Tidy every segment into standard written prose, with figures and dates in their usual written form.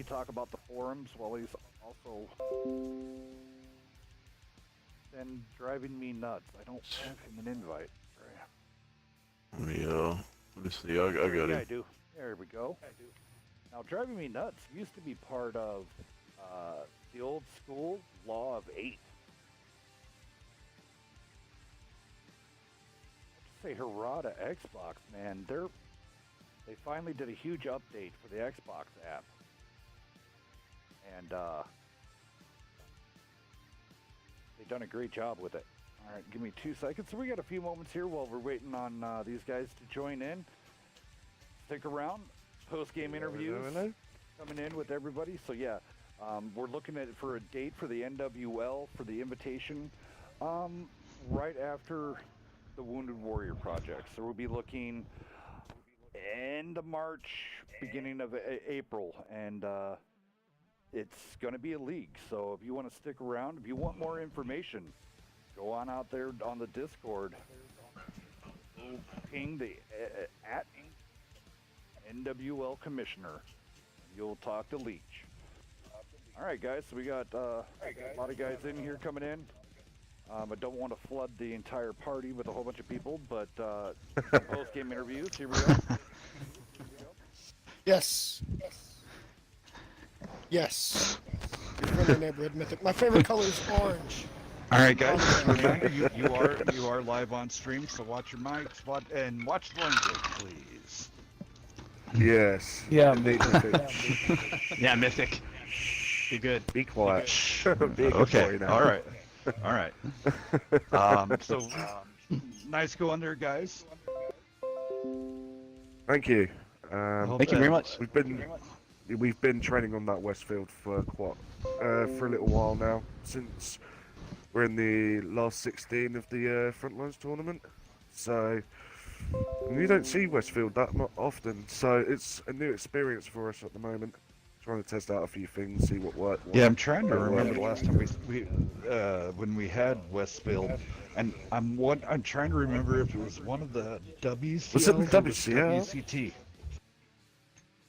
talk about the forums while he's also then driving me nuts. I don't have him an invite. Let me see. I got Yeah, him. I do. There we go. Now, driving me nuts used to be part of the old school Law of Eight. I have to say, hurrah to Xbox, man. They finally did a huge update for the Xbox app. And they've done a great job with it. All right, give me 2 seconds. So we got a few moments here while we're waiting on these guys to join in. Stick around. Post-game interviews coming in with everybody. So yeah, we're looking at it for a date for the NWL for the invitation right after the Wounded Warrior Project. So we'll be looking end of March, beginning of April, and it's going to be a league. So if you want to stick around, if you want more information, go on out there on the Discord. Ping the at NWL Commissioner. You'll talk to Leach. All right, guys. So we got a lot of guys in here coming in. I don't want to flood the entire party with a whole bunch of people, but post-game interviews. Here we go. Yes. Yes. Your friendly neighborhood mythic. My favorite color is orange. All right, guys. Just remember, you are live on stream, so watch your mics, watch the language, please. Yes. Yeah, Mythic. Yeah, Mythic. Be good. Be quiet. Be a good Okay. boy now. All right. So nice going there, guys. Thank you. Thank you very much. We've been training on that Westfield for for a little while now, since we're in the last 16 of the Frontlines tournament. So we don't see Westfield that often, so it's a new experience for us at the moment. Trying to test out a few things, see what works. Yeah, I'm trying to remember the last time we when we had Westfield, and I'm trying to remember if it was one of the WCL. Was it the WCL? WCT.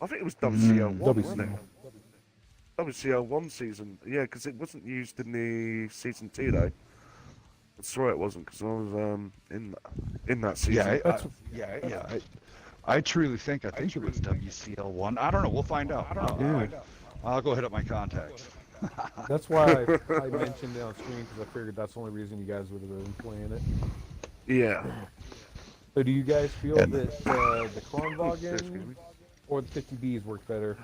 I think it was WCL1, wasn't it? WCL. WCL1 season, yeah, because it wasn't used in the season 2 though. I swear it wasn't, because I was in that season. I truly think it was WCL1. I don't know. We'll find out. I'll go hit up my contacts. That's why I mentioned it on screen, because I figured that's the only reason you guys would have been playing it. Yeah. So do you guys feel that the Kronwagen or the 50Bs work better?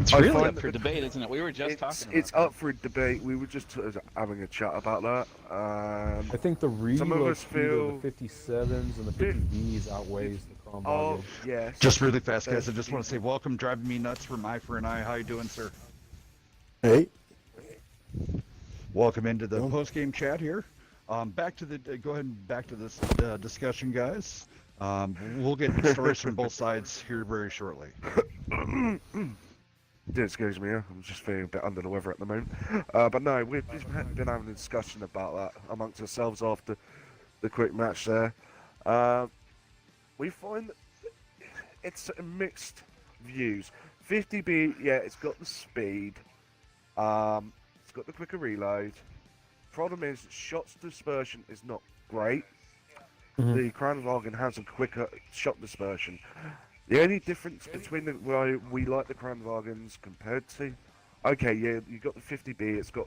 It's really up for debate, isn't it? We were just talking about It's up for debate. We were just having a chat about that. I think the reload speed of the 57s and the 50Bs outweighs the Kronwagen. Oh, yes. Just really fast, guys. I just want to say welcome, driving me nuts from Eye for an Eye. How you doing, sir? Hey. Welcome into the post-game chat here. Back to the go ahead and back to this discussion, guys. We'll get stories from both sides here very shortly. Excuse me, I'm just feeling a bit under the weather at the moment. But no, we've been having a discussion about that amongst ourselves after the quick match there. We find that it's mixed views. 50B, yeah, it's got the speed. It's got the quicker reload. Problem is, shots dispersion is not great. The Kranwagen has a quicker shot dispersion. The only difference between why we like the Kranwagens compared to, okay, yeah, you got the 50B, it's got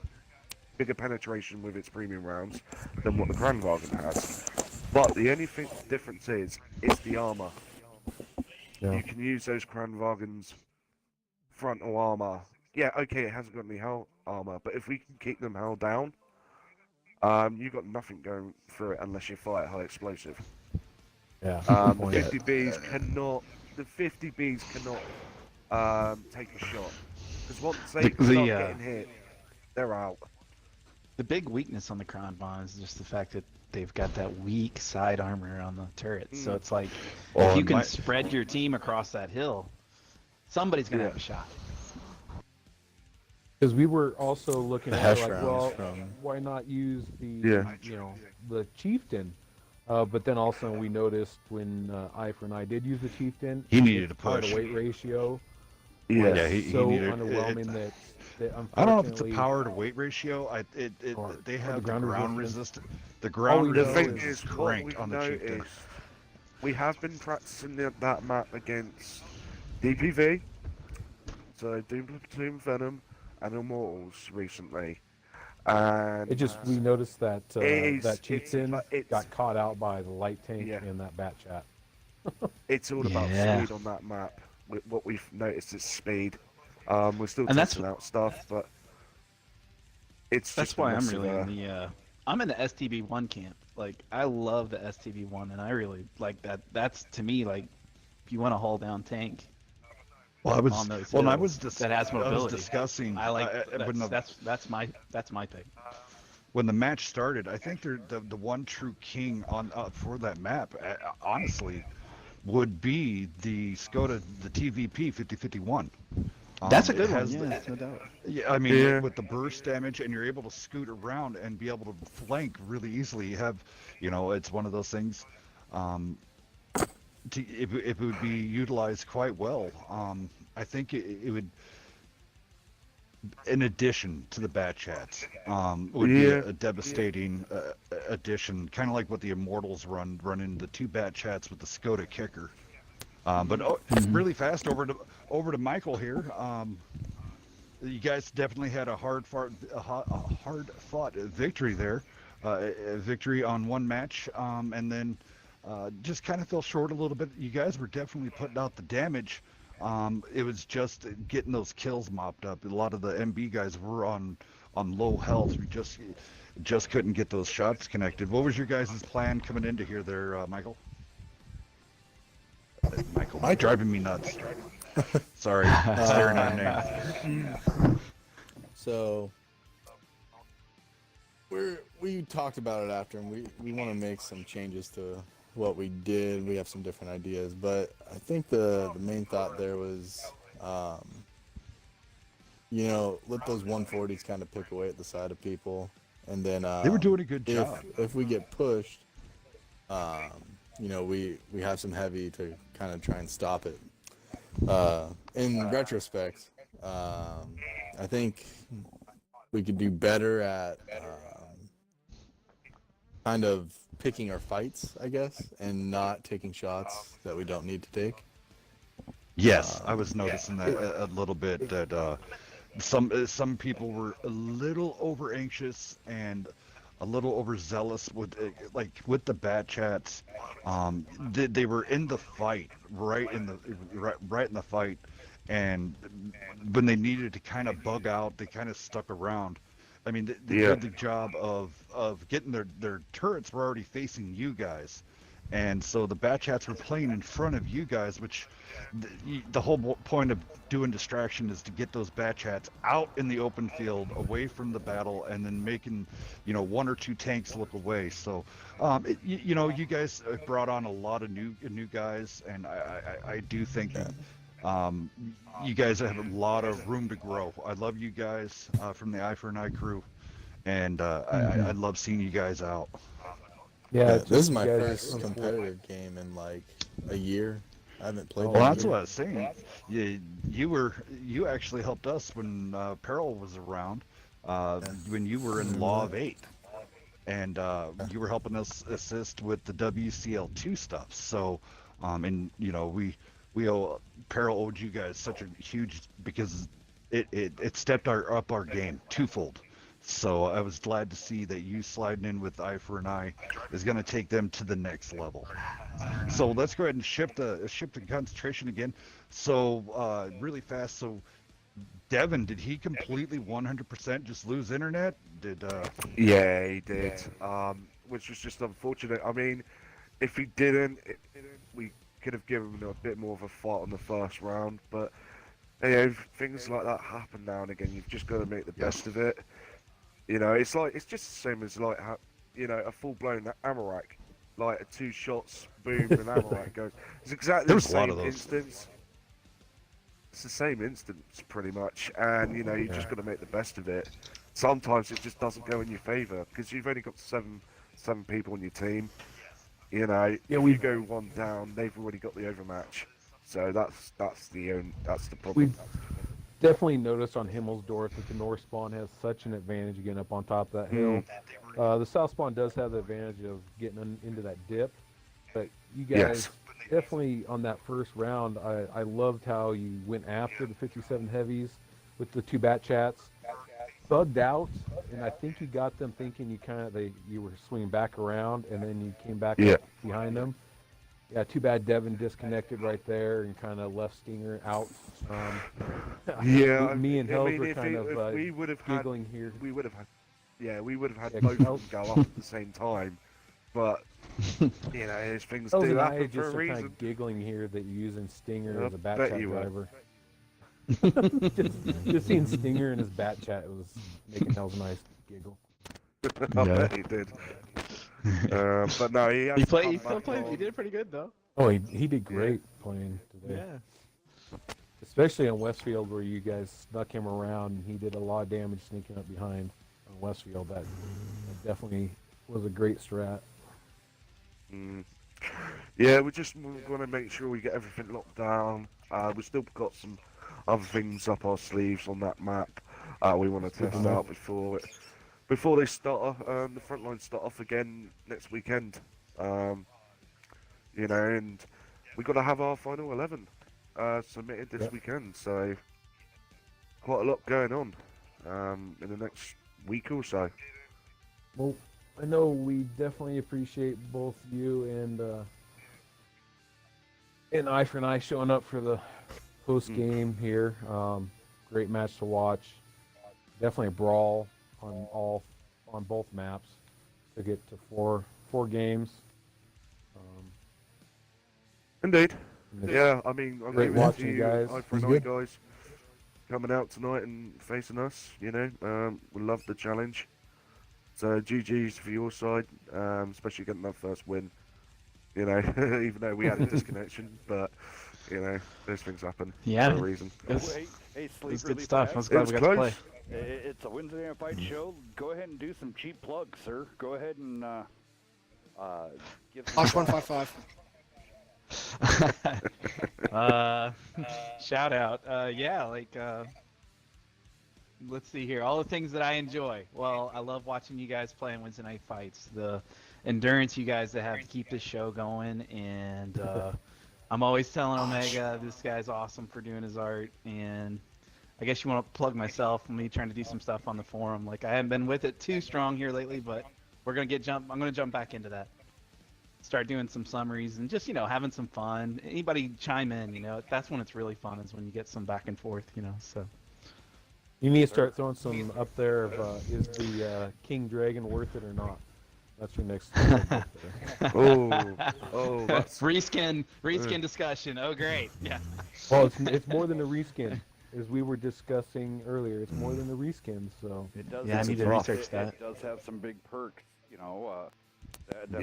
bigger penetration with its premium rounds than what the Kranwagen has. But the only difference is the armor. Yeah. You can use those Kranwagens frontal armor. Yeah, okay, it hasn't got any hull armor, but if we can keep them held down, you got nothing going through it unless you fire high explosive. Yeah. The 50Bs cannot. The 50Bs cannot take a shot, because once they start getting hit, they're out. the big weakness on the Kronwagen is just the fact that they've got that weak side armor on the turrets. So it's like, if you can spread your team across that hill, somebody's gonna have a shot. Because we were also looking at like, well, from... why not use the the chieftain? But then also we noticed when Eye for an Eye did use the chieftain, he needed a quite push. a weight ratio. Yeah. Yeah, he so needed underwhelming it. that I don't know if it's a unfortunately power to weight ratio. or They the have the ground ground resistance. resistance. The All ground we The know thing resistance is is is, what cranked we've on the chieftain. noticed, we have been practicing that map against DPV, so Doom Platoon Venom, and Immortals recently, it and just we noticed that it is that chieftain it's got caught out by the light tank yeah, in that bat chat. it's all about Yeah. speed on that map. What we've noticed is speed. We're still And testing out stuff, but it's that's just a why I'm massive. really in the I'm in the STB1 camp. Like I love the STB1 and I really like that. That's to me like if you want to haul down tank Well, on those and hills that has I was mobility. discussing I like when the that's my thing. when the match started. I think they're the one true king on for that map. Honestly, would be the Skoda, the TVP 5051. That's a It good one. has Yeah, no doubt. yeah, I mean, Yeah, with the burst damage, and you're able to scoot around and be able to flank really easily. You have, it's one of those things. Um, if it would be utilized quite well, I think it would, in addition to the bat chats, would be yeah, a devastating addition, kind of like what the Immortals run in the two bat chats with the Skoda kicker. But really fast over to Michael here. You guys definitely had a hard fought victory there, a victory on one match, and then just kind of fell short a little bit. You guys were definitely putting out the damage. It was just getting those kills mopped up. A lot of the MB guys were on low health. We just couldn't get those shots connected. What was your guys' plan coming into here, there, Michael? Michael, driving me nuts. Sorry, staring at a name. So we talked about it after, and we want to make some changes to what we did. We have some different ideas, but I think the main thought there was, let those 140s kind of pick away at the side of people, and then They were doing a good job. if we get pushed, we have some heavy to kind of try and stop it. In retrospect, I think we could do better at kind of picking our fights, I guess, and not taking shots that we don't need to take. Yes, I was noticing that a little bit. That some people were a little over anxious and a little overzealous with with the bat chats. They were in the fight, right in the fight, and when they needed to kind of bug out, they kind of stuck around. I mean, they yeah, did the job of getting their turrets were already facing you guys, and so the bat chats were playing in front of you guys, which the whole point of doing distraction is to get those bat chats out in the open field, away from the battle, and then making one or two tanks look away. So you guys brought on a lot of new guys, and I do think that you guys have a lot of room to grow. I love you guys from the Eye for an Eye crew, and I love seeing you guys out. Yeah, This is you my guys, first competitive game in like a year. I haven't played. Well, that's what I was saying. You actually helped us when Peril was around, when you were in Law of 8, and you were helping us assist with the WCL2 stuff. So, and we owe Peril owed you guys such a huge, because it stepped up our game twofold. So I was glad to see that you sliding in with Eye for an Eye is going to take them to the next level. So let's go ahead and shift the concentration again. So really fast. So Devin, did he completely 100% just lose internet? yeah, he did. Which was just unfortunate. I mean, if he didn't, we could have given him a bit more of a fight on the first round. But things like that happen now and again. You've just got to make the best of it. It's just the same as like a full-blown Amarak, like a 2 shots, boom, and Amarak goes. It's exactly There's the a lot same of those. instance. It's the same instance pretty much, and you just got to make the best of it. Sometimes it just doesn't go in your favour because you've only got seven people on your team. If you go one down, they've already got the overmatch. So that's the problem. definitely noticed on Himmelsdorf that the north spawn has such an advantage getting up on top of that hill. The south spawn does have the advantage of getting into that dip, but you guys definitely on that first round, I loved how you went after the 57 heavies with the 2 bat chats, bugged out, and I think you got them thinking you were swinging back around, and then you came back up behind them. Yeah, too bad Devin disconnected right there and kind of left Stinger out. Me and Hells were kind of we would have giggling here. We would have had, both of them go up at the same time. But you know, these things Hells do and I happen just for a are kind reason. of giggling here that you're using Stinger I as a bat bet chat you were. driver. just seeing Stinger in his bat chat was making Hells and I giggle. I bet he did. But no, he has He to come still back played. on. He did pretty good though. Oh, he did great playing today. Yeah. Especially on Westfield where you guys snuck him around and he did a lot of damage sneaking up behind on Westfield. That definitely was a great strat. Yeah, we're just going to make sure we get everything locked down. We've still got some other things up our sleeves on that map. We want to test out before they start. The front line start off again next weekend. You know, and we got to have our final 11 submitted this weekend. So quite a lot going on in the next week or so. Well, I know we definitely appreciate both you and Eye for an Eye showing up for the post game here. Great match to watch. Definitely a brawl on both maps to get to four games. Indeed. Yeah, I mean, I'm great watching you guys. Eye for an Eye guys coming out tonight and facing us. You know, we love the challenge. So GG's for your side, especially getting that first win. You know, even though we had a disconnection, but you know, those things happen for a reason. It was good stuff. I was glad we got to play. It's a Wednesday Night Fight show. Go ahead and do some cheap plugs, sir. Go ahead and give some Osh 155. Shout out. Let's see here. All the things that I enjoy. Well, I love watching you guys play in Wednesday Night Fights. The endurance you guys that have to keep this show going, and I'm always telling Omega this guy's awesome for doing his art. And I guess you want to plug myself. Me trying to do some stuff on the forum. Like I haven't been with it too strong here lately, but I'm gonna jump back into that. Start doing some summaries and just, having some fun. Anybody chime in, that's when it's really fun, is when you get some back and forth, so. You need to start throwing some up there of is the King Dragon worth it or not? That's your next that's reskin discussion. Oh great. Yeah. Well, it's more than a reskin. As we were discussing earlier, it's more than a reskin, so it does I need to research that. It does have some big perks, Well, the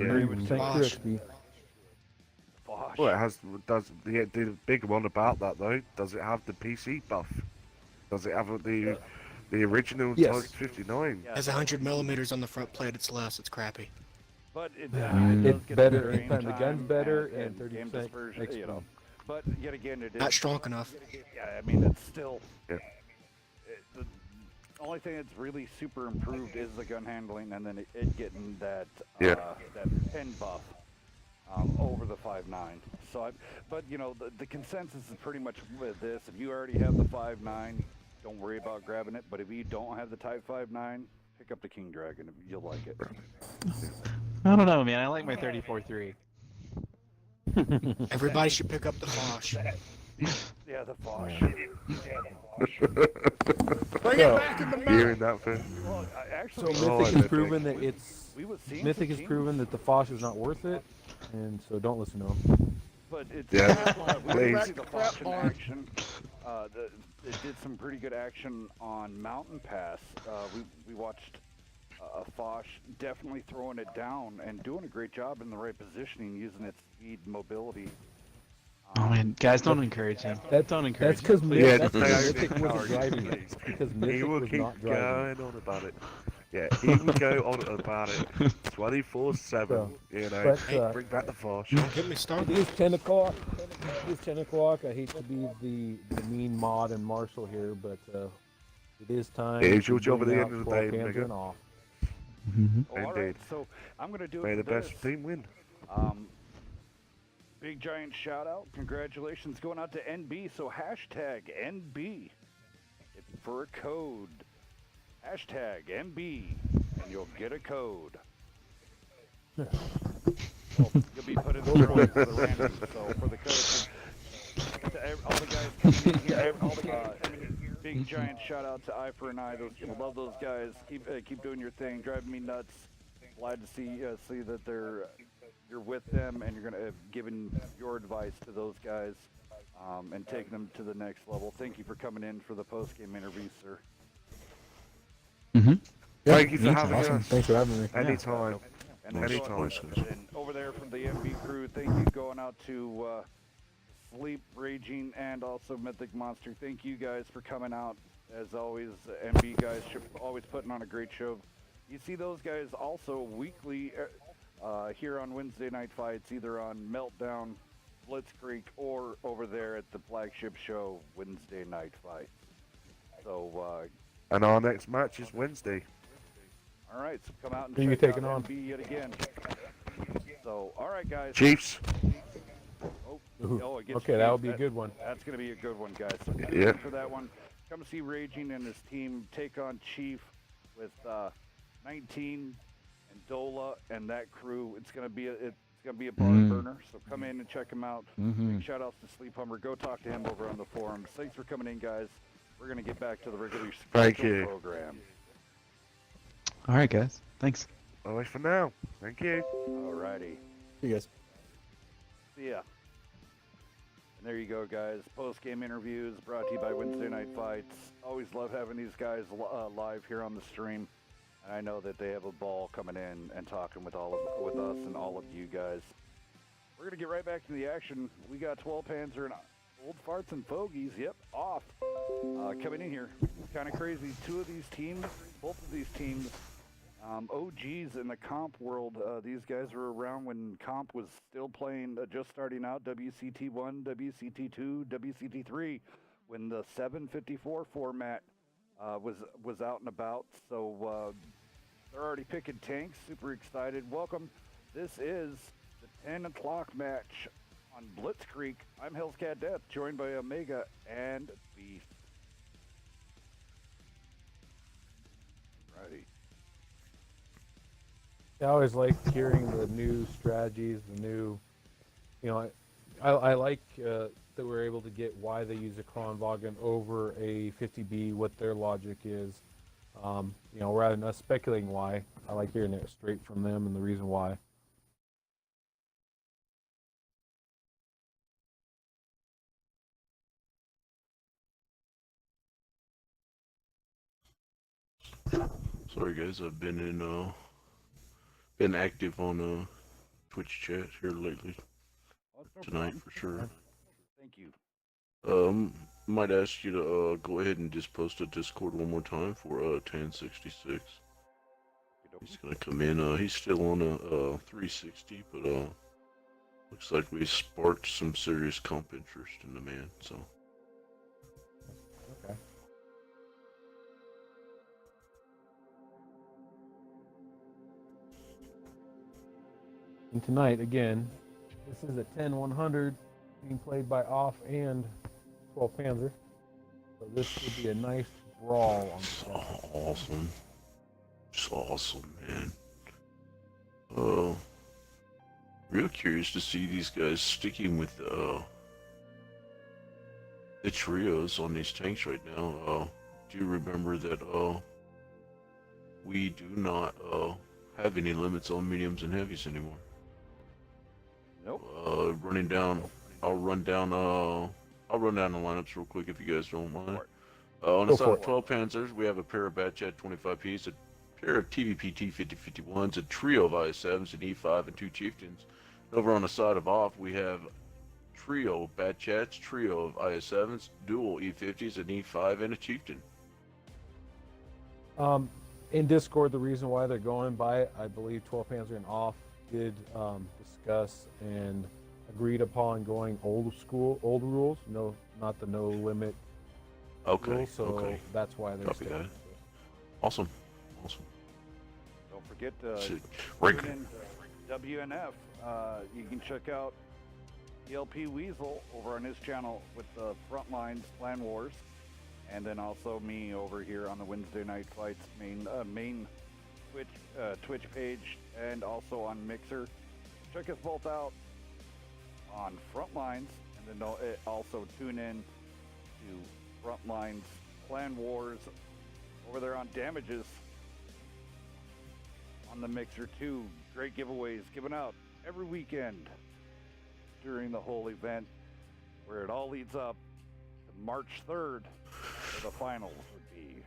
big one about that though. Does it have the PC buff? Does it have the original Target 59? It has 100 millimeters on the front plate. It's less. It's crappy. But it's better. The gun's better and 30% version, But yet again, it is not strong enough. Yeah, I mean it's still. Yeah. The only thing that's really super improved is the gun handling, and then it getting that pen buff over the 5.9. So, but the consensus is pretty much with this. If you already have the 5.9, don't worry about grabbing it. But if you don't have the Type 5.9, pick up the King Dragon. You'll like it. I don't know, man. I like my 34.3. Everybody should pick up the Fosh. Yeah, the Fosh. Bring it back in the map. Hearing that thing. Well, actually, Mythic has proven that Mythic has Kings. proven that the Fosh is not worth it, and so don't listen to him. But it's please. the Fosh in action. It did some pretty good action on Mountain Pass. We watched Fosh definitely throwing it down and doing a great job in the right positioning, using its speed, mobility. Oh man, guys, don't encourage him. Don't encourage That's because him. Mythic wasn't driving it. Because He Mythic will was keep not driving. going on about it. Yeah, he would go on about it 24/7. So, You know, but bring back the far shot. Get me it started. is 10 o'clock. It is 10 o'clock. I hate to be the mean mod and marshal here, but it is time. It is to your job at bring the out end of the 12 day, Panzer Mega. and off. Oh, all right, Indeed. so I'm going to do May it the for this. best team win. Big giant shout out. Congratulations going out to NB. So hashtag NB for a code. Hashtag NB and you'll get a code. Well, you'll be put in the drawing for the random. So for the code, to all the guys coming in here, big giant shout out to Eye for an Eye. Love those guys. Keep doing your thing. Driving me nuts. Glad to see that you're with them and you're gonna have given your advice to those guys and taking them to the next level. Thank you for coming in for the post game interview, sir. Thank you for anytime. having Awesome. us. Thanks for having me. Anytime. And Anytime. and over there from the MB crew, thank you going out to Sleep, Raging, and also Mythic Monster. Thank you guys for coming out. As always, MB guys always putting on a great show. You see those guys also weekly here on Wednesday Night Fights, either on Meltdown, Blitzkrieg, or over there at the flagship show, Wednesday Night Fights. So, And our next match is Wednesday. all right, so come out and Who you check taking out on? MB yet again. So, all right, guys. Chiefs. Against Okay, that Chiefs. would be a good one. That's going to be a good one, guys. So Yeah. for that one, come see Raging and his team take on Chief with 19 and Dola and that crew. It's going to be a barn burner. So come in and check him out. Big shout outs to Sleep Hummer. Go talk to him over on the forums. Thanks for coming in, guys. We're going to get back to the regular Thank scheduled you. program. All right, guys. Thanks. Bye for now. Thank you. All righty. See you guys. See ya. And there you go, guys. Post-game interviews brought to you by Wednesday Night Fights. Always love having these guys live here on the stream. And I know that they have a ball coming in and talking with us and all of you guys. We're going to get right back to the action. We got 12 Panzer and Old Farts and Fogies, yep, off. Coming in here. Kind of crazy. Both of these teams, OGs in the comp world. These guys were around when comp was still playing, just starting out, WCT1, WCT2, WCT3, when the 754 format was out and about. So they're already picking tanks. Super excited. Welcome. This is the 10 o'clock match on Blitzkrieg. I'm Hell's Cat Death, joined by Omega and Beast. Righty. I always like hearing the new strategies, the new, I like that we're able to get why they use a Kronwagen over a 50B, what their logic is. Rather than us speculating why, I like hearing it straight from them and the reason why. Sorry guys, I've been active on Twitch chat here lately. Oh, it's no Tonight problem. for sure. Thank you. Might ask you to go ahead and just post a Discord one more time for 1066. He's gonna come in. He's still on a 360, but looks like we sparked some serious comp interest in the man. So. Okay. And tonight, again, this is a 10-100 being played by Off and 12 Panzer. So this would be a nice brawl on the set. Awesome. Just awesome, man. Real curious to see these guys sticking with the trios on these tanks right now. Do you remember that we do not have any limits on mediums and heavies anymore? Nope. Running down. I'll run down the lineups real quick if you guys don't mind. On the side of 12 Panzers, we have a pair of Batchat 25Ps, a pair of TVP T5051s, a trio of IS7s, an E5, and 2 Chieftains. Over on the side of Off, we have trio Batchats, trio of IS7s, dual E50s, an E5, and a Chieftain. in Discord, the reason why they're going by it, I believe 12 Panzer and Off did discuss and agreed upon going old rules. No, not the no limit rules. So that's why they're Copy sticking that. with this. Awesome. Don't forget to Shit. tune in WNF. You can check out ELP Weasel over on his channel with the Frontlines Clan Wars, and then also me over here on the Wednesday Night Fights main Twitch page, and also on Mixer. Check us both out on Frontlines, and then also tune in to Frontlines Clan Wars over there on Damages on the Mixer too. Great giveaways given out every weekend during the whole event, where it all leads up to March 3rd, where the finals would be.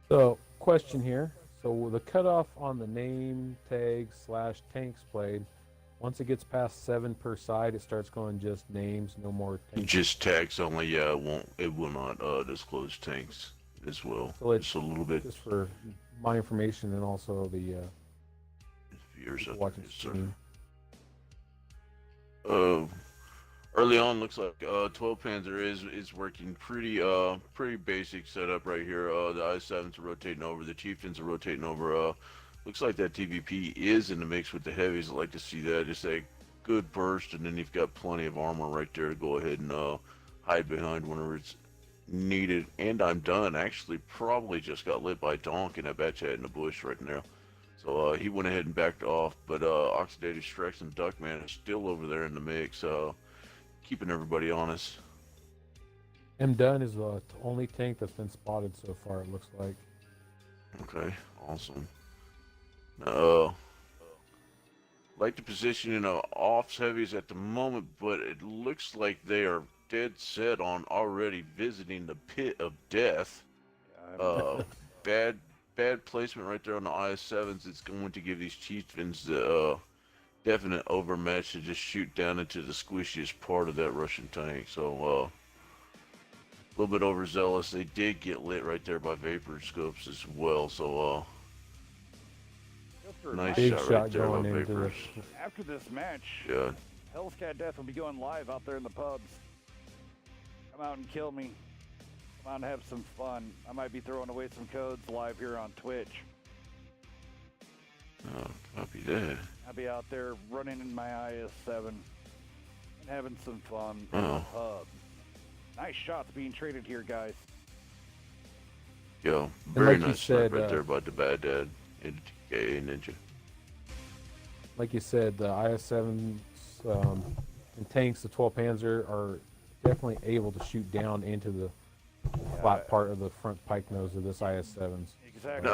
So, question here. So the cutoff on the name tag / tanks played, once it gets past 7 per side, it starts going just names, no more tanks. Just tags only. Yeah, it will not disclose tanks as well. So it's just a little bit. Just for my information and also the viewers watching stream. Early on, looks like 12 Panzer is working pretty basic setup right here. The I7s are rotating over, the Chieftains are rotating over. Looks like that TVP is in the mix with the heavies. I like to see that. Just a good burst, and then you've got plenty of armor right there to go ahead and hide behind whenever it's needed. And I'm done. Actually, probably just got lit by Donk in that batch head in the bush right now. So he went ahead and backed off, but Oxidated Strex and Duckman is still over there in the mix, keeping everybody honest. M Dunn is the only tank that's been spotted so far, it looks like. Okay, awesome. Like the positioning of Off's heavies at the moment, but it looks like they are dead set on already visiting the pit of death. Bad placement right there on the IS-7s. It's going to give these Chieftains the definite overmatch to just shoot down into the squishiest part of that Russian tank. So a little bit overzealous. They did get lit right there by vapor scopes as well. So nice shot right there by vapors. After this match, yeah, Hell's Cat Death will be going live out there in the pubs. Come out and kill me. Come out and have some fun. I might be throwing away some codes live here on Twitch. Oh, copy that. I'll be out there running in my IS-7 and having some fun in the pub. Nice shots being traded here, guys. Yo, very like nice snipe right there by the Bad Dad and TK Ninja. Like you said, the IS-7s and tanks, the 12 Panzer, are definitely able to shoot down into the flat part of the front pike nose of this IS-7s. Exactly.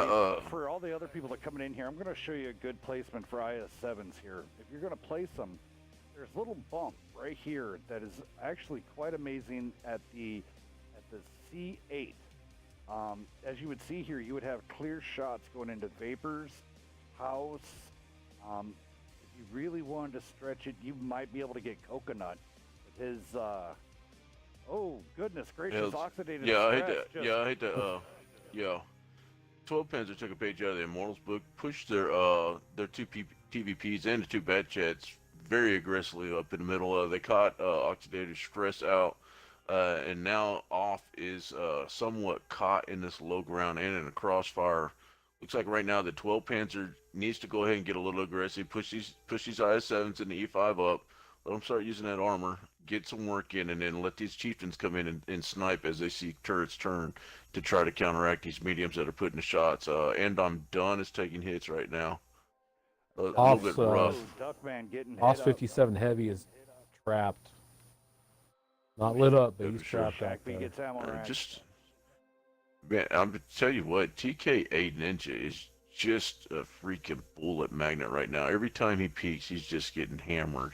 For all the other people that are coming in here, I'm going to show you a good placement for IS-7s here. If you're going to place them, there's a little bump right here that is actually quite amazing at the C8. As you would see here, you would have clear shots going into Vapors, House. If you really wanted to stretch it, you might be able to get Coconut with his, oh goodness gracious, oxidated stress. Yeah. 12 Panzer took a page out of the Immortals book, pushed their two TVPs and the two Bat Chats very aggressively up in the middle. They caught Oxidated Stress out, and now Off is somewhat caught in this low ground and in a crossfire. Looks like right now the 12 Panzer needs to go ahead and get a little aggressive, push these IS-7s and the E5 up, let them start using that armor, get some work in, and then let these Chieftains come in and snipe as they see turrets turn to try to counteract these mediums that are putting the shots. And I'm done is taking hits right now. A little bit rough. Off 57 heavy is trapped. Not lit up, but he's trapped out there. Man, I'm gonna tell you what, TK8 Ninja is just a freaking bullet magnet right now. Every time he peeks, he's just getting hammered.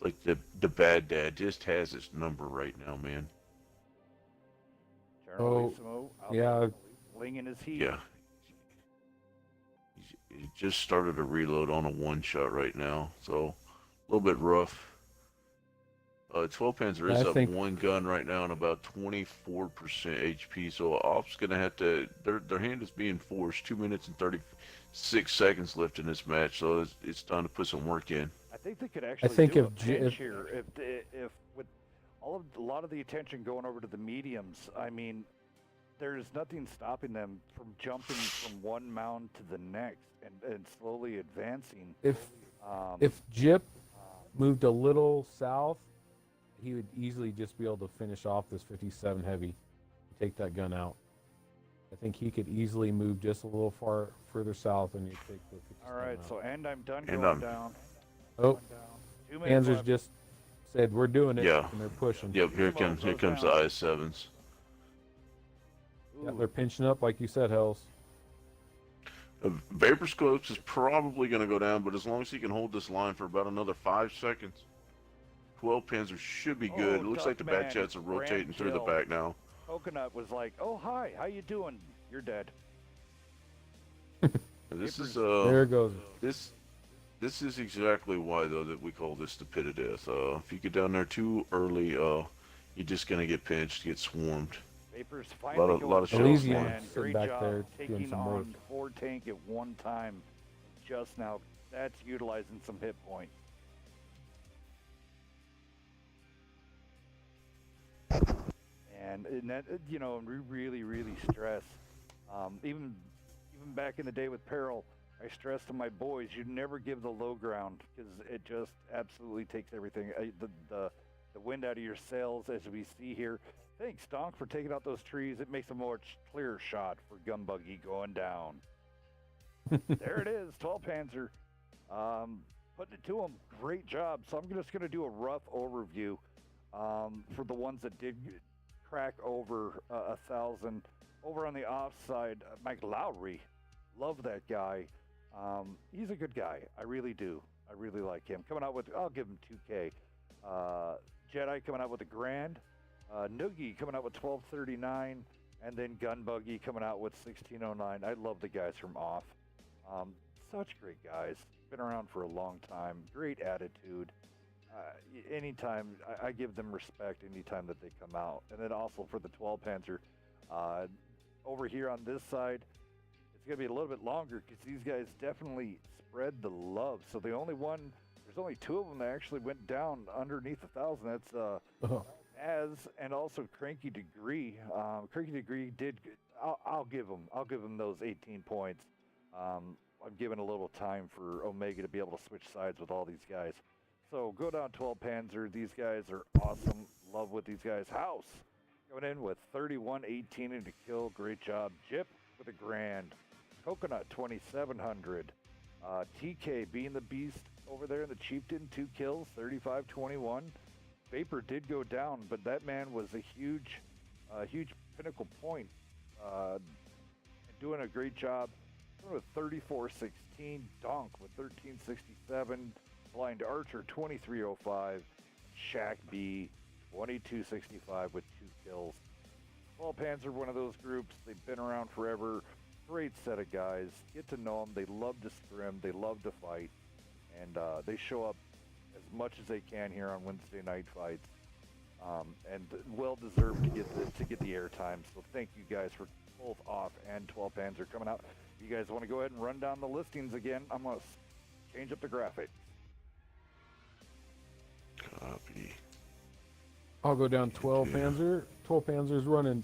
Like the Bad Dad just has his number right now, man. Oh, yeah. Flinging his heat. Yeah. He just started a reload on a one shot right now, so a little bit rough. 12 Panzer I is up think- one gun right now and about 24% HP. So Off's gonna have to. Their hand is being forced. 2 minutes and 36 seconds left in this match, so it's time to put some work in. I think they could actually think do if a pinch here if with a lot of the attention going over to the mediums. I mean, there's nothing stopping them from jumping from one mound to the next and slowly advancing. If Jip moved a little south, he would easily just be able to finish off this 57 heavy, take that gun out. I think he could easily move just a little further south and you take the 57 All right, out. so I'm done And going down. Oh, 2 minutes Panzer's left. just said we're doing it, Yeah. and they're pushing. Yep, here Come on, comes goes the down. IS-7s. Yeah, Ooh, they're pinching up like you said, Hells. Vapor Scopes is probably going to go down, but as long as he can hold this line for about another 5 seconds, 12 Panzer should be good. Oh, It looks like the Duckman, bad jets are grand rotating through the kill. back now. Coconut was like, "Oh hi, how you doing? You're dead." This is There goes. this is exactly why though that we call this the pit of death. If you get down there too early, you're just gonna get pinched, get swarmed. Vapors finally lot going of strong, shots, Elysium man. sitting Great back job there doing taking some work. on 4 tank at one time. Just now, that's utilizing some hit points. And that, you know, we really stress. Even back in the day with Peril, I stressed to my boys, you never give the low ground because it just absolutely takes everything. The wind out of your sails, as we see here. Thanks, Donk, for taking out those trees. It makes a more clear shot for gun buggy going down. There it is, 12 Panzer. Putting it to him. Great job. So I'm just going to do a rough overview for the ones that did crack over 1,000. Over on the offside, Mike Lowry. Love that guy. He's a good guy. I really do. I really like him. Coming out with, I'll give him 2K. Jedi coming out with a grand. Noogie coming out with 1239. And then Gun Buggy coming out with 1609. I love the guys from Off. Such great guys. Been around for a long time. Great attitude. Anytime, I give them respect anytime that they come out. And then also for the 12 Panzer, over here on this side, it's going to be a little bit longer because these guys definitely spread the love. So there's only 2 of them that actually went down underneath 1,000. That's Az and also Cranky Degree. Cranky Degree did. I'll give him those 18 points. I'm giving a little time for Omega to be able to switch sides with all these guys. So go down 12 Panzer. These guys are awesome. Love with these guys. House going in with 31-18 into kill. Great job. Jip with a grand. Coconut 2,700. TK being the beast over there in the Chieftain, 2 kills, 35-21. Vapor did go down, but that man was a huge pinnacle point. Doing a great job. With 34-16. Donk with 1367. Blind Archer 2305. Shaq B 2265 with 2 kills. 12 Panzer, one of those groups. They've been around forever. Great set of guys. Get to know them. They love to scrim. They love to fight. And they show up as much as they can here on Wednesday night fights. And well deserved to get the airtime. So thank you guys for both Off and 12 Panzer coming out. You guys want to go ahead and run down the listings again? I'm going to change up the graphic. Copy. I'll go down 12 Panzer. 12 Panzer's running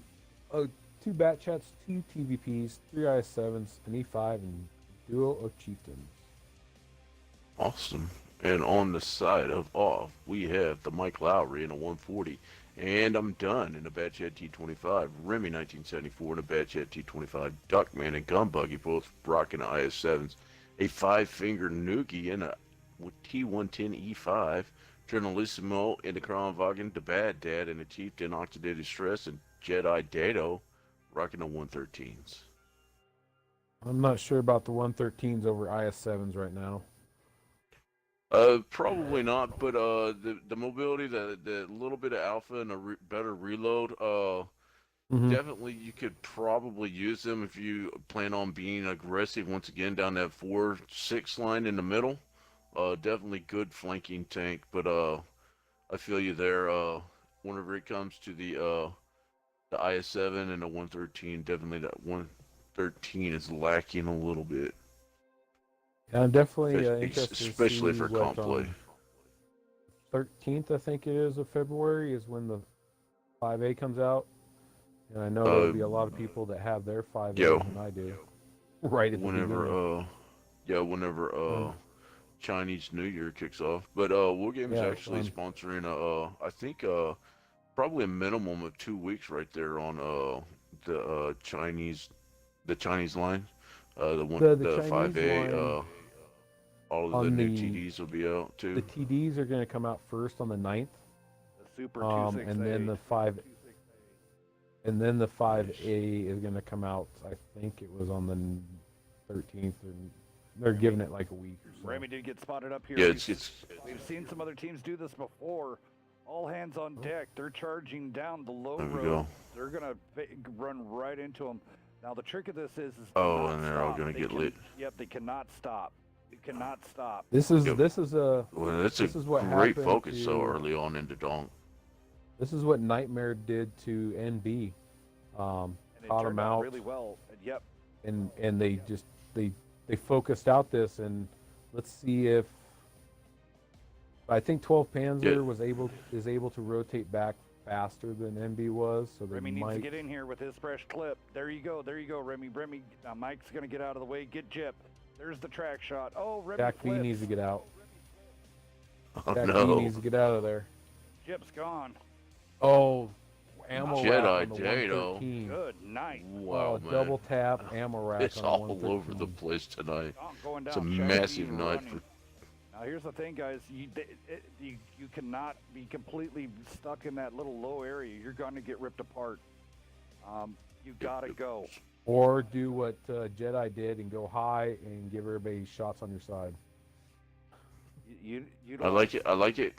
2 Bat Chats, 2 TVPs, 3 IS-7s, an E5, and duo of Chieftains. Awesome. And on the side of Off, we have the Mike Lowry in a 140. And I'm done in a Batchat T25. Remy 1974 in a Batchat T25. Duckman and Gunbuggy both rocking IS-7s. A 5-finger Noogie in a T110 E5. Journalissimo in the Kronwagen. The Bad Dad in a Chieftain Oxidated Stress. And Jedi Dado rocking the 113s. I'm not sure about the 113s over IS-7s right now. Probably not, but the mobility, the little bit of alpha and a better reload, definitely you could probably use them if you plan on being aggressive once again down that 4-6 line in the middle. Definitely good flanking tank, but I feel you there. Whenever it comes to the IS-7 and the 113, definitely that 113 is lacking a little bit. Yeah, I'm definitely interested to Especially see for what comp play. 13th, I think it is, of February is when the 5A comes out. And I know Uh, there'll be a lot of people that have their 5As Yo, than I do. Right at the whenever beginning. whenever Chinese New Year kicks off. But War Game is Yeah, actually sponsoring I think probably a minimum of 2 weeks right there on the Chinese line. The Chinese 5A line all of the on new the TDs will be out too. the TDs are going to come out first on the 9th. The Super 268. And then the 5A is going to come out. I think it was on the 13th, and they're giving it like a week or so. Remy did get spotted up here. Yeah, we've seen some other teams do this before. All hands on deck. They're charging down the low There we road. go. They're gonna run right into them. Now the trick of this is Oh, and they're all gonna get lit. Yep, they cannot stop. They cannot stop. This is Yep. this is a Well, that's this a is what great happened focus to, so early on into Donk. This is what Nightmare did to NB. And it Caught turned him out really well. Yep. and they just they focused out this, and let's see if I think 12 Panzer is able to rotate back faster than NB was, so they Remy needs might to get in here with his fresh clip. There you go, Remy. Now Mike's gonna get out of the way. Get Jip. There's the track shot. Oh, Remy Jack B flips. needs to get out. Oh Jack B no. needs to get out of there. Jip's gone. Oh, ammo rack Jedi on the Jado. 113. Good night. Wow, man. Double tap ammo rack It's on all the 113. over the place tonight. Donk going down. It's a Shaggy massive night running. for. Now here's the thing, guys. You cannot be completely stuck in that little low area. You're going to get ripped apart. You gotta go. Or do what Jedi did and go high and give everybody shots on your side. You I like it. I like it.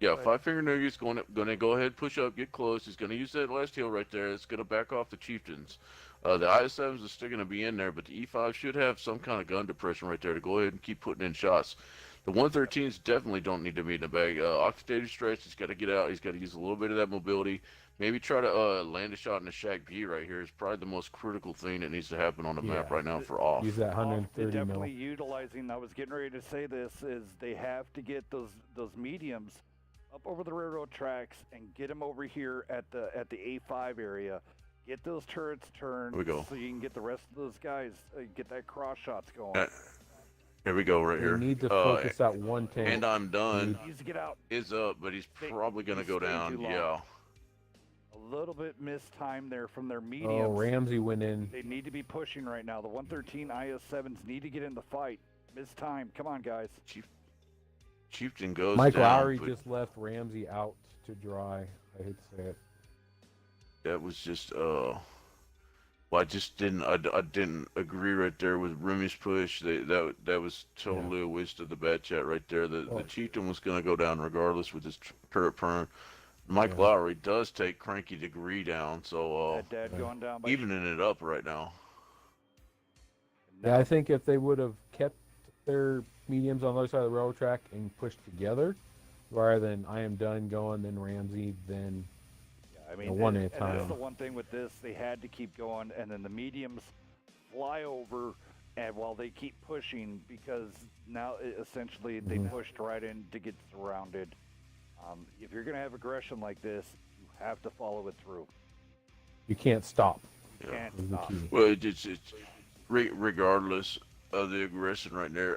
Yeah, Five Finger Noogie's going to go ahead, push up, get close. He's going to use that last heal right there. It's going to back off the Chieftains. The IS-7s are still going to be in there, but the E5 should have some kind of gun depression right there to go ahead and keep putting in shots. The 113s definitely don't need to be in the bag. Octadated stretch, he's got to get out. He's got to use a little bit of that mobility. Maybe try to land a shot in the Shack B right here is probably the most critical thing that needs to happen on the map right now for off. Use that 130 They're definitely mil. utilizing. I was getting ready to say this is they have to get those mediums up over the railroad tracks and get them over here at the A5 area. Get those turrets turned Here we go. so you can get the rest of those guys get that cross shots going. Here we go right They here. need to focus that one tank. And I'm done. He needs to get out. Is up, but he's probably going to go stayed down. too long. Yeah. A little bit missed time there from their Oh, mediums. Ramsey went in. They need to be pushing right now. The 113 IS-7s need to get in the fight. Missed time. Come on, guys. Chieftain goes Mike down. Lowry but just left Ramsey out to dry. I hate to say it. that was just well, I just didn't. I didn't agree right there with Remy's push. That was totally a waste of the bat chat right there. The Chieftain was going to go down regardless with his turret perm. Mike Lowry does take Cranky Degree down, so Dad going down by evening it up right now. Yeah, I think if they would have kept their mediums on the other side of the railroad track and pushed together, rather than I am done going, then Ramsey, then I mean, one at a and time. that's the one thing with this. They had to keep going, and then the mediums fly over, and while they keep pushing, because now essentially they pushed right in to get surrounded. If you're going to have aggression like this, you have to follow it through. you can't stop. You can't Is the stop. key. Well, it's regardless of the aggression right there.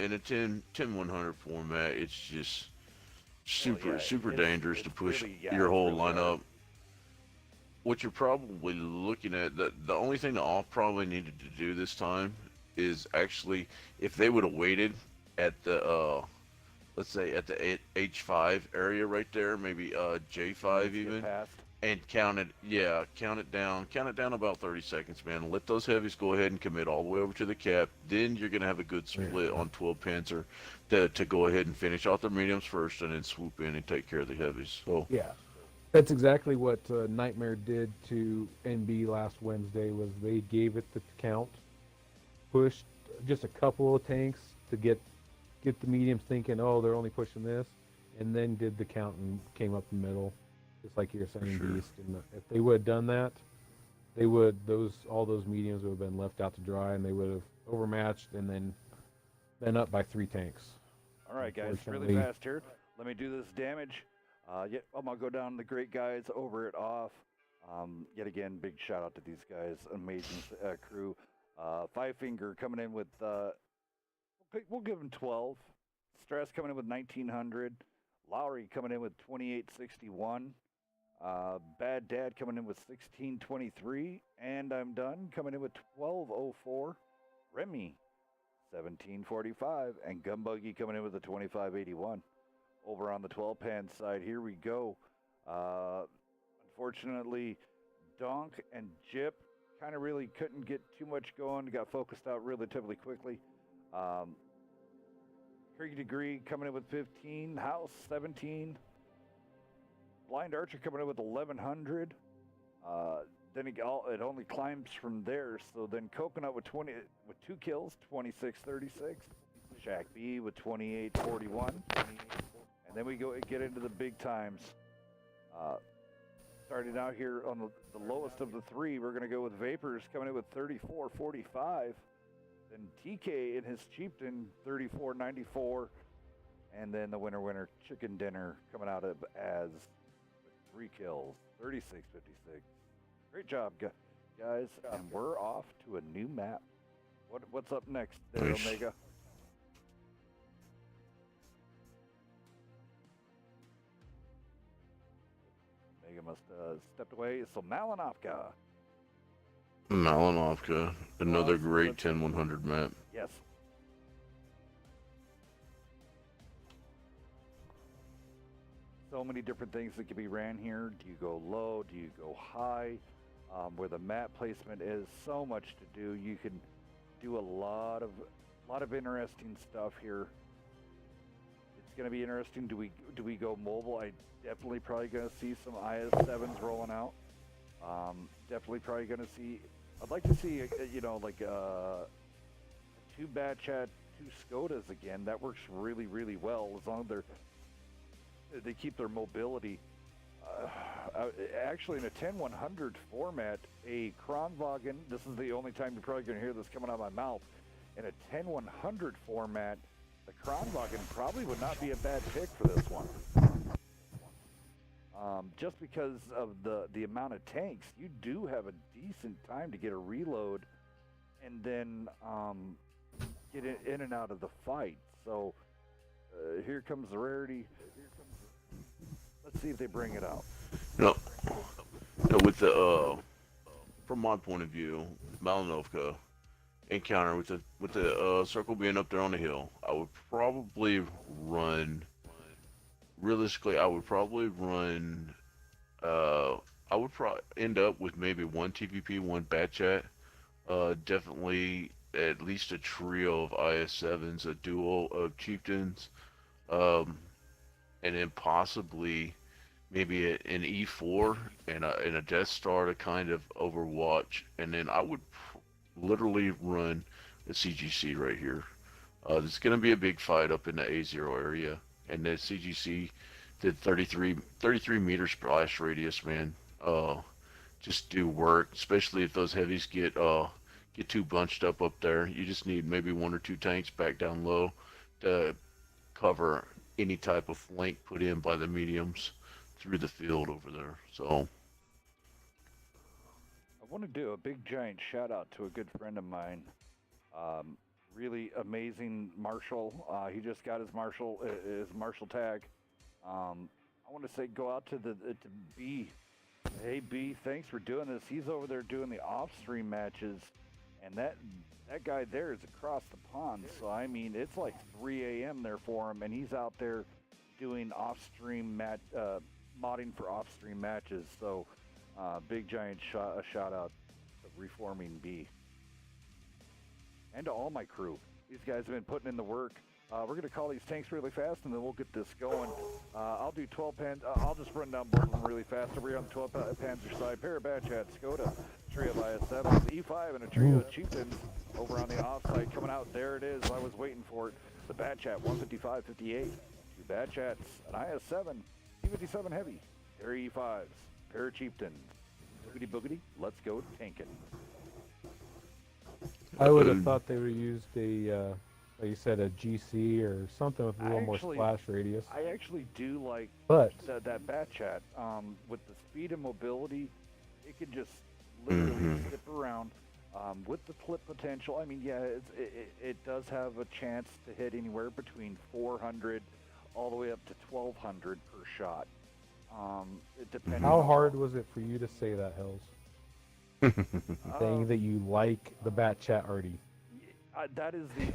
In a 10-100 format, it's just super dangerous to push really, your whole it's really lineup. hard. What you're probably looking at, the only thing that off probably needed to do this time is actually, if they would have waited at the let's say at the H5 area right there, maybe J5 even, and count it down about 30 seconds, man. Let those heavies go ahead and commit all the way over to the cap. Then you're gonna have a good split on 12 Panzer to go ahead and finish off the mediums first, and then swoop in and take care of the heavies. So Yeah, that's exactly what Nightmare did to NB last Wednesday. Was they gave it the count, pushed just a couple of tanks to get the mediums thinking, oh, they're only pushing this, and then did the count and came up the middle, just like you're saying, Sure. Beast. And if they would have done that, all those mediums would have been left out to dry, and they would have overmatched and then been up by 3 tanks. All right, guys, really fast here. Let me do this damage. I'm going to go down the great guys over it off. Yet again, big shout out to these guys. Amazing crew. Five Finger coming in with, we'll give him 12. Stress coming in with 1900. Lowry coming in with 2861. Bad Dad coming in with 1623. And I'm done coming in with 1204. Remy 1745, and Gumbuggy coming in with a 2581. Over on the 12-pan side, here we go. Unfortunately, Donk and Jip kind of really couldn't get too much going. Got focused out relatively quickly. Creek Degree coming in with 15. House 17. Blind Archer coming in with 1100. Then it only climbs from there. So then Coconut with 2 kills, 2636. Shaq B with 2841. And then we get into the big times. Starting out here on the lowest of the three, we're going to go with Vapors coming in with 3445. Then TK in his Chieftain 3494. And then the winner Chicken Dinner coming out of as 3 kills, 3656. Great job, guys, and we're off to a new map. What's up next there, Nice. Omega? Omega must have stepped away. So Malinovka. Malinovka, another great 10-100 map. Yes. So many different things that can be ran here. Do you go low? Do you go high? Where the map placement is, so much to do. You can do a lot of interesting stuff here. It's going to be interesting. Do we go mobile? I definitely probably going to see some IS-7s rolling out. Definitely probably going to see. I'd like to see like a 2 Batchat, 2 Skodas again. That works really, really well as long as they keep their mobility. Actually, in a 10-100 format, a Kronwagen, this is the only time you're probably going to hear this coming out of my mouth, in a 10-100 format, the Kronwagen probably would not be a bad pick for this one. Just because of the amount of tanks, you do have a decent time to get a reload and then get in and out of the fight. So here comes the rarity. Let's see if they bring it out. No, with the from my point of view, Malinovka encounter with the circle being up there on the hill, I would probably run. Realistically, I would probably run. I would probably end up with maybe 1 TVP, 1 Batchat. Definitely at least a trio of IS-7s, a duo of Chieftains, and then possibly maybe an E4 and a Death Star to kind of overwatch, and then I would literally run the CGC right here. It's going to be a big fight up in the A0 area, and the CGC did 33 meter splash radius, man. Just do work, especially if those heavies get too bunched up there. You just need maybe 1 or 2 tanks back down low to cover any type of flank put in by the mediums through the field over there. So I want to do a big giant shout out to a good friend of mine. Really amazing marshal. He just got his marshal tag. I want to say go out to B. Hey B, thanks for doing this. He's over there doing the off-stream matches, and that guy there is across the pond. So I mean, it's like 3 a.m. there for him, and he's out there doing off-stream modding for off-stream matches. So big giant shout out to Reforming B. And to all my crew. These guys have been putting in the work. We're going to call these tanks really fast, and then we'll get this going. I'll do 12 pans. I'll just run down both of them really fast. Over here on the 12 Panzer side, Parabatchat, Skoda, trio of IS-7s, E5, and a trio of Chieftains over on the offside coming out. There it is. I was waiting for it. The Batchat, 155-58. 2 Bad Chats, an IS-7, T-57 Heavy, pair of E5s, pair of Chieftains. Boogity boogity, let's go tanking. I would have thought they would have used a, like you said, a GC or something with a little more splash radius. I actually do like But that Bat Chat. With the speed and mobility, it can just literally zip around. With the clip potential, I mean, yeah, it does have a chance to hit anywhere between 400 all the way up to 1,200 per shot. It depends. How hard was it for you to say that, Hills? Saying that you like the Bat Chat Artie. That is the,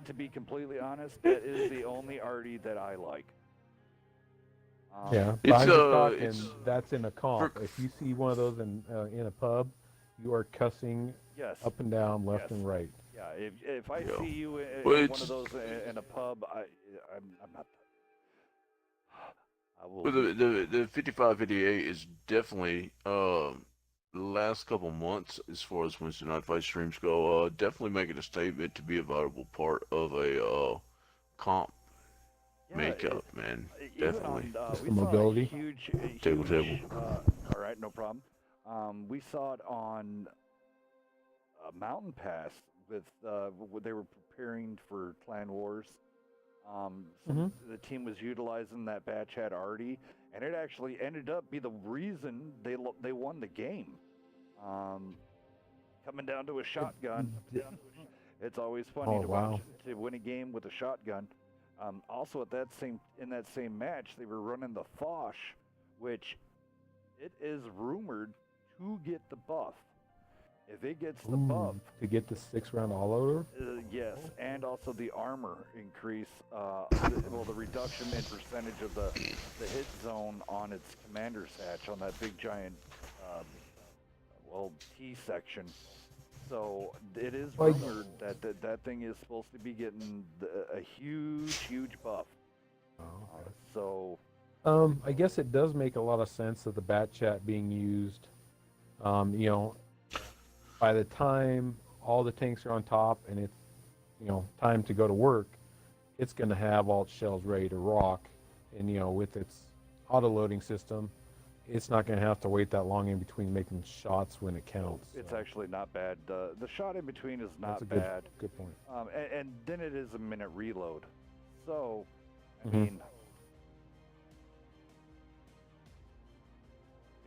to be completely honest, that is the only Artie that I like. Yeah, but I'm just talking. That's in a comp. If you see one of those in a pub, you are cussing up and down, left and right. Yeah, if I see you in one of those in a pub, I'm not. I will. Well, the 55-58 is definitely the last couple months, as far as Wednesday night fight streams go, definitely making a statement to be a valuable part of a comp makeup, man. Definitely. Just the mobility. Huge. Table. All right, no problem. We saw it on Mountain Pass with they were preparing for Clan Wars. The team was utilizing that Bad Chat Artie, and it actually ended up be the reason they won the game. Coming down to a shotgun, it's always funny to win a game with a shotgun. Also, in that same match, they were running the Foch, which it is rumored to get the buff. If it gets the buff, to get the 6-round all over, yes, and also the armor increase, the reduction in percentage of the hit zone on its commander's hatch on that big giant, T section. So it is rumored that thing is supposed to be getting a huge buff. I guess it does make a lot of sense that the Bat Chat being used, by the time all the tanks are on top and it's, time to go to work, it's going to have all its shells ready to rock. And, with its auto-loading system, it's not going to have to wait that long in between making shots when it counts. It's actually not bad. The shot in between is not That's bad. Good point. And then it is a minute reload. So, I mean,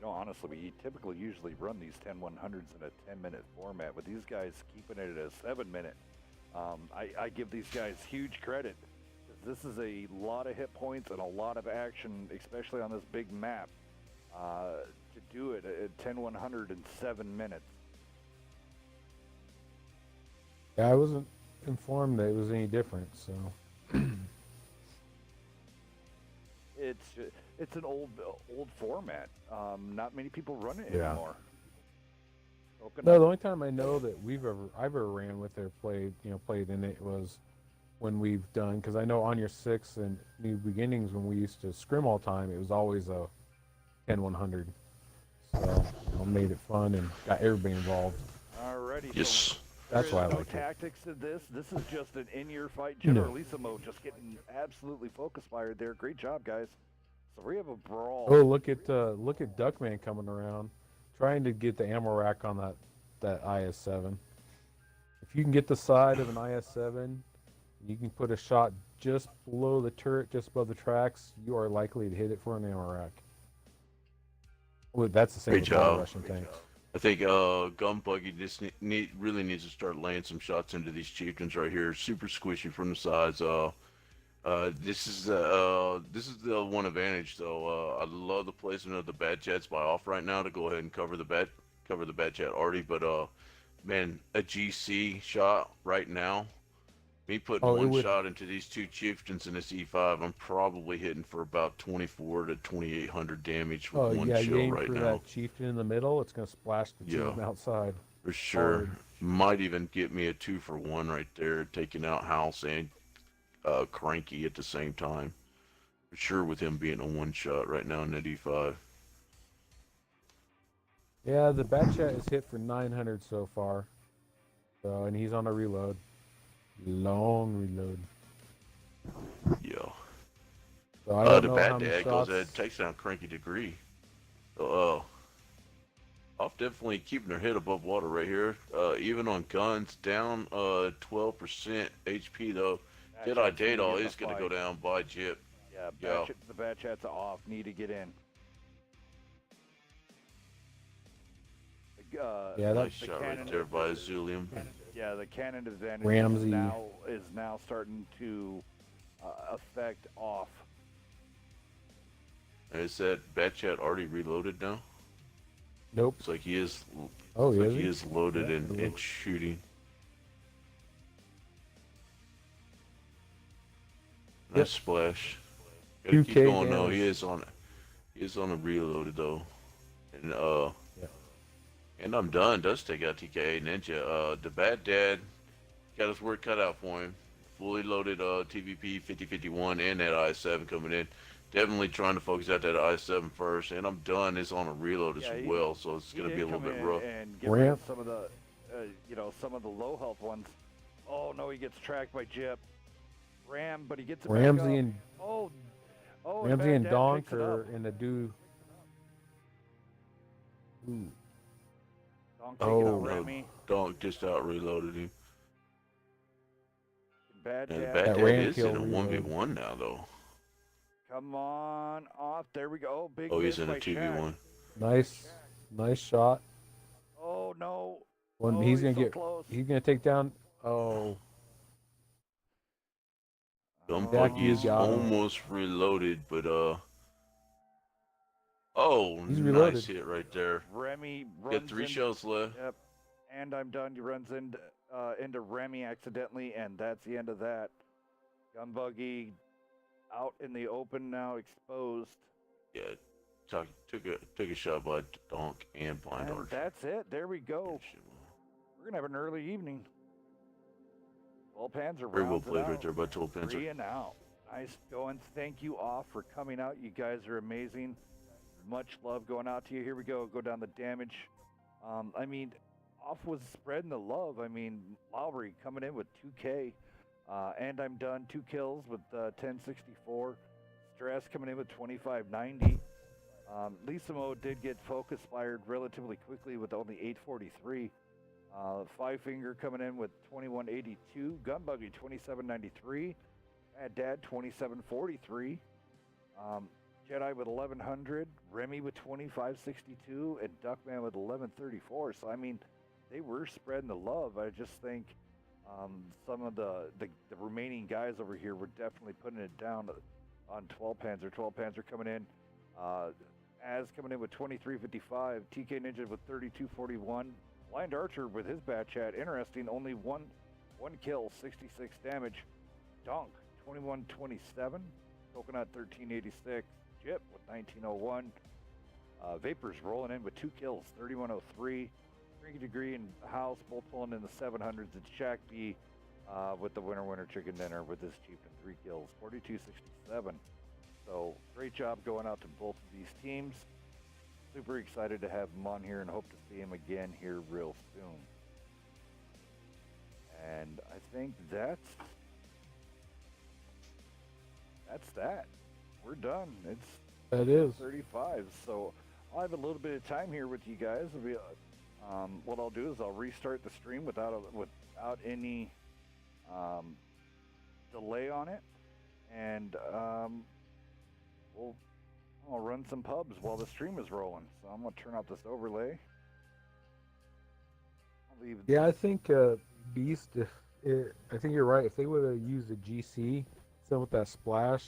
honestly, we typically usually run these 10-100s in a 10-minute format, but these guys keeping it at a 7-minute. I give these guys huge credit. This is a lot of hit points and a lot of action, especially on this big map. To do it at 10-100 in 7 minutes. Yeah, I wasn't informed that it was any different, so. It's an old format. Not many people run it anymore. No, the only time I know that I've ever ran with it or played in it was when we've done, because I know on your 6 and New Beginnings when we used to scrim all the time, it was always a 10-100. So made it fun and got everybody involved. Alrighty. Yes. So that's why I like like tactics to this. This is just an in-your fight generalissimo, just getting absolutely focus fired there. Great job, guys. So we have a brawl. Oh, look at Duckman coming around, trying to get the ammo rack on that IS-7. If you can get the side of an IS-7, you can put a shot just below the turret, just above the tracks. You are likely to hit it for an ammo rack. Well, that's the same with all Russian tanks. I think Gunbuggy just really needs to start laying some shots into these chieftains right here. Super squishy from the sides. This is the one advantage though. I love the placement of the Bad Chats by off right now to go ahead and cover the Bad Chat Artie, but man, a GC shot right now. Me putting one shot into these two chieftains in this E5, I'm probably hitting for about 24 to 2,800 damage with one shell you aim right for now. That chieftain in the middle, it's going to splash the team outside. For sure. Might even get me a 2-for-1 right there, taking out House and Cranky at the same time. For sure, with him being a one-shot right now in that E5. Yeah, the Bat Chat is hit for 900 so far. So, and he's on a reload. Long reload. Yeah. So I don't The know bad how many dad shots. goes at takes down Cranky Degree. So, off definitely keeping their head above water right here. Even on guns, down 12% HP though. Jedi Data is going to go down by Jip. Yeah, the bad chat's off. Need to get in. Yeah, Nice that's shot right there by Azulium. Yeah, the cannon advantage Ramsey. is now starting to affect off. Is that bad chat already reloaded now? Nope. Looks like he is. Oh, Looks like is he he? is loaded Yeah, and shooting. Nice Yep. splash. Gotta keep 2K going though. damage. He is on a reloaded though. And Yeah. and I'm done. Does take out TKA Ninja. The bad dad got his work cut out for him. Fully loaded TVP 5051 and that I7 coming in. Definitely trying to focus out that I7 first, and I'm done. It's on a reload as well, so it's gonna be a little bit rough. And get rid of some of the, some of the low health ones. Oh no, he gets tracked by Jip. Ram, but he gets it Ramsey back up. and Ramsey and Donk are in the do. Ooh. Donk taking out No, Remy. Donk just out reloaded him. Bad And the dad. bad That dad Ram is in a kill 1v1 now though. Come on off. There we go. Big Oh, he's miss in a by 2v1. Nice shot. Oh no. When Oh, he's gonna so get, close. he's gonna take down. Oh, Gunbuggy's got him. almost reloaded, but oh, He's nice reloaded. hit right there. Remy runs Got 3 into- shells left. Yep. And I'm done. He runs into Remy accidentally, and that's the end of that. Gun buggy out in the open now, exposed. Yeah, took a shot by Donk and Blind And Arch. that's it. There we go. We're gonna have an early evening. 12 Panzer Very well rounds it played out. right there by 12 Panzer. 3 and out. Nice going. Thank you all for coming out. You guys are amazing. Much love going out to you. Here we go. Go down the damage. I mean, off was spreading the love. I mean, Lowry coming in with 2K. And I'm done. 2 kills with 1064. Stress coming in with 2590. Lisa Mo did get focus fired relatively quickly with only 843. Five Finger coming in with 2182. Gunbuggy 2793. Bad Dad 2743. Jedi with 1100. Remy with 2562. And Duckman with 1134. So, I mean, they were spreading the love. I just think some of the remaining guys over here were definitely putting it down on 12 Panzer. 12 Panzer coming in. Az coming in with 2355. TK Ninja with 3241. Blind Archer with his bat chat. Interesting, only one kill, 66 damage. Donk, 2127. Coconut, 1386. Jip with 1901. Vapors rolling in with 2 kills, 3103. Drinking Degree and House both pulling in the 700s. It's Shaq B with the winner chicken dinner with his chieftain, 3 kills, 4267. So great job going out to both of these teams. Super excited to have him on here and hope to see him again here real soon. And I think that's that. We're done. that is. 35. So I'll have a little bit of time here with you guys. What I'll do is I'll restart the stream without any delay on it, and I'll run some pubs while the stream is rolling. So I'm gonna turn off this overlay. I'll leave. Yeah, I think Beast. I think you're right. If they would have used a GC, instead with that splash,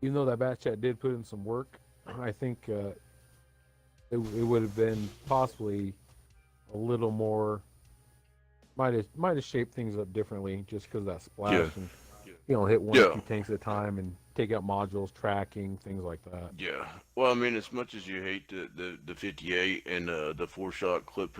even though that bat chat did put in some work, I think it would have been possibly a little more. Might have shaped things up differently just because of that splash and hit 1 or 2 tanks at a time and take out modules, tracking, things like that. Yeah. Well, I mean, as much as you hate the 58 and the 4-shot clip